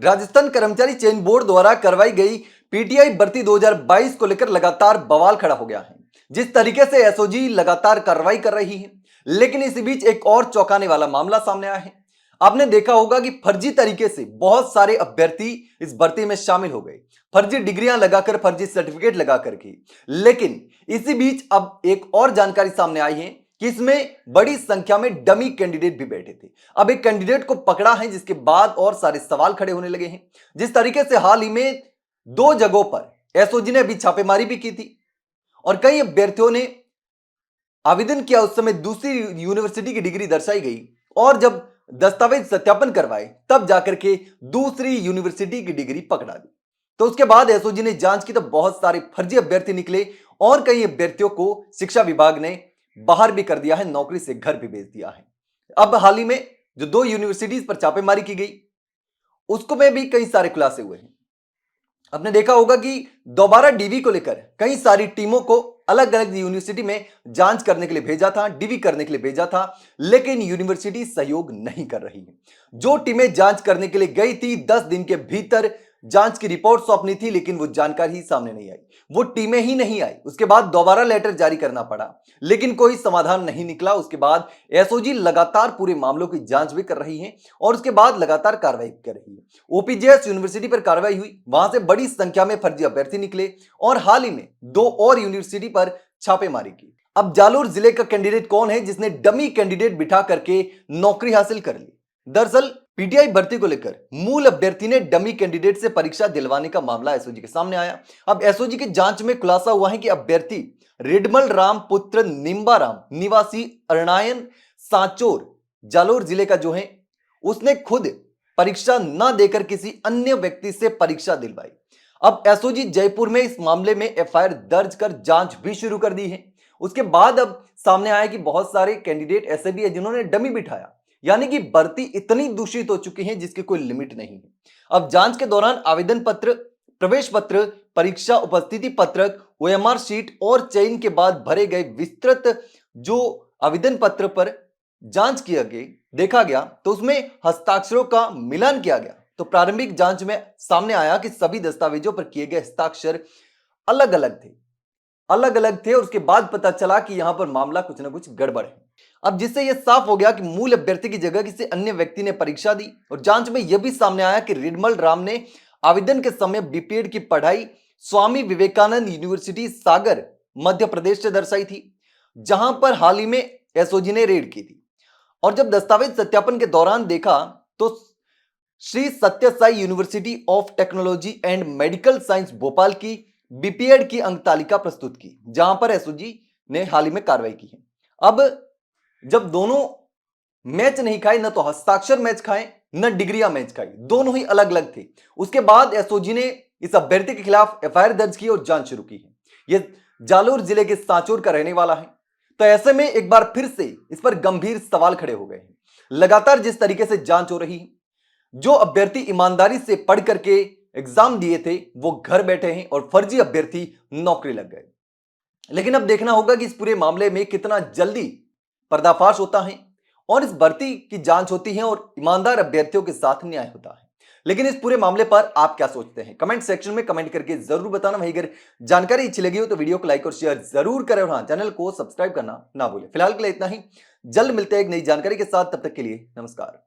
राजस्थान कर्मचारी चयन बोर्ड द्वारा करवाई गई पीटीआई भर्ती 2022 को लेकर लगातार बवाल खड़ा हो गया है। जिस तरीके से एसओजी लगातार कार्रवाई कर रही है, लेकिन इसी बीच एक और चौंकाने वाला मामला सामने आया है। आपने देखा होगा कि फर्जी तरीके से बहुत सारे अभ्यर्थी इस भर्ती में शामिल हो गए, फर्जी डिग्रियां लगाकर, फर्जी सर्टिफिकेट लगा करके। लेकिन इसी बीच अब एक और जानकारी सामने आई है कि इसमें बड़ी संख्या में डमी कैंडिडेट भी बैठे थे। अब एक कैंडिडेट को पकड़ा है, जिसके बाद और सारे सवाल खड़े होने लगे हैं। जिस तरीके से हाल ही में 2 जगहों पर एसओजी ने अभी छापेमारी भी की थी और कई अभ्यर्थियों ने आवेदन किया, उस समय दूसरी यूनिवर्सिटी की डिग्री दर्शाई गई और जब दस्तावेज सत्यापन करवाए तब जाकर के दूसरी यूनिवर्सिटी की डिग्री पकड़ा दी। तो उसके बाद एसओजी ने जांच की तो बहुत सारे फर्जी अभ्यर्थी निकले और कई अभ्यर्थियों को शिक्षा विभाग ने बाहर भी कर दिया है, नौकरी से घर भी भेज दिया है। अब हाल ही में जो 2 यूनिवर्सिटीज पर छापेमारी की गई उसको में भी कई सारे खुलासे हुए हैं। आपने देखा होगा कि दोबारा डीवी को लेकर कई सारी टीमों को अलग अलग यूनिवर्सिटी में जांच करने के लिए भेजा था, डीवी करने के लिए भेजा था, लेकिन यूनिवर्सिटी सहयोग नहीं कर रही है। जो टीमें जांच करने के लिए गई थी 10 दिन के भीतर जांच की रिपोर्ट सौंपनी थी, लेकिन वो जानकारी ही सामने नहीं आई, वो टीमें ही नहीं आई। उसके बाद दोबारा लेटर जारी करना पड़ा, लेकिन कोई समाधान नहीं निकला। उसके बाद एसओजी लगातार पूरे मामलों की जांच भी कर रही है और उसके बाद लगातार कार्रवाई कर रही है। ओपीजेएस यूनिवर्सिटी पर कार्रवाई हुई, वहां से बड़ी संख्या में फर्जी अभ्यर्थी निकले और हाल ही में 2 और यूनिवर्सिटी पर छापेमारी की। अब जालोर जिले का कैंडिडेट कौन है जिसने डमी कैंडिडेट बिठा करके नौकरी हासिल कर ली? दरअसल पीटीआई भर्ती को लेकर मूल अभ्यर्थी ने डमी कैंडिडेट से परीक्षा दिलवाने का मामला एसओजी के सामने आया। अब एसओजी की जांच में खुलासा हुआ है कि अभ्यर्थी रिडमल राम पुत्र निम्बाराम निवासी अरणायन सांचोर जालोर जिले का जो है, उसने खुद परीक्षा न देकर किसी अन्य व्यक्ति से परीक्षा दिलवाई। अब एसओजी जयपुर में इस मामले में एफआईआर दर्ज कर जांच भी शुरू कर दी है। उसके बाद अब सामने आया कि बहुत सारे कैंडिडेट ऐसे भी है जिन्होंने डमी बिठाया, यानी कि भर्ती इतनी दूषित हो चुकी है जिसकी कोई लिमिट नहीं है। अब जांच के दौरान आवेदन पत्र, प्रवेश पत्र, परीक्षा उपस्थिति पत्रक, ओएमआर शीट और चयन के बाद भरे गए विस्तृत जो आवेदन पत्र पर जांच किया गया, देखा गया तो उसमें हस्ताक्षरों का मिलान किया गया। तो प्रारंभिक जांच में सामने आया कि सभी दस्तावेजों पर किए गए हस्ताक्षर अलग अलग थे और उसके बाद पता चला कि यहां पर मामला कुछ ना कुछ गड़बड़ है। अब जिससे यह साफ हो गया कि मूल अभ्यर्थी की जगह किसी अन्य व्यक्ति ने परीक्षा दी और जांच में यह भी सामने आया कि रिडमल राम ने आवेदन के समय बीपीएड की पढ़ाई स्वामी विवेकानंद यूनिवर्सिटी सागर मध्य प्रदेश से दर्शाई थी, जहां पर हाल ही में एसओजी ने रेड की थी। और जब दस्तावेज सत्यापन के दौरान देखा तो श्री सत्य Sai university of technology and medical science Bhopal की बीपीएड की अंक तालिका प्रस्तुत की, जहां पर एसओजी ने हाल ही में कार्रवाई की है। अब जब दोनों मैच नहीं खाए, न तो हस्ताक्षर मैच खाए न डिग्रियां मैच खाई, दोनों ही अलग अलग थे, उसके बाद एसओजी ने इस अभ्यर्थी के खिलाफ एफआईआर दर्ज की और जांच शुरू की है। यह जालोर जिले के सांचोर का रहने वाला है। तो ऐसे में एक बार फिर से इस पर गंभीर सवाल खड़े हो गए हैं। लगातार जिस तरीके से जांच हो रही है, जो अभ्यर्थी ईमानदारी से पढ़ करके एग्जाम दिए थे वो घर बैठे हैं और फर्जी अभ्यर्थी नौकरी लग गए। लेकिन अब देखना होगा कि इस पूरे मामले में कितना जल्दी पर्दाफाश होता है और इस भर्ती की जांच होती है और ईमानदार अभ्यर्थियों के साथ न्याय होता है। लेकिन इस पूरे मामले पर आप क्या सोचते हैं? कमेंट सेक्शन में कमेंट करके जरूर बताना। वहीं अगर जानकारी अच्छी लगी हो तो वीडियो को लाइक और शेयर जरूर करें और हाँ, चैनल को सब्सक्राइब करना ना भूलें। फिलहाल के लिए इतना ही, जल्द मिलते हैं एक नई जानकारी के साथ, तब तक के लिए नमस्कार।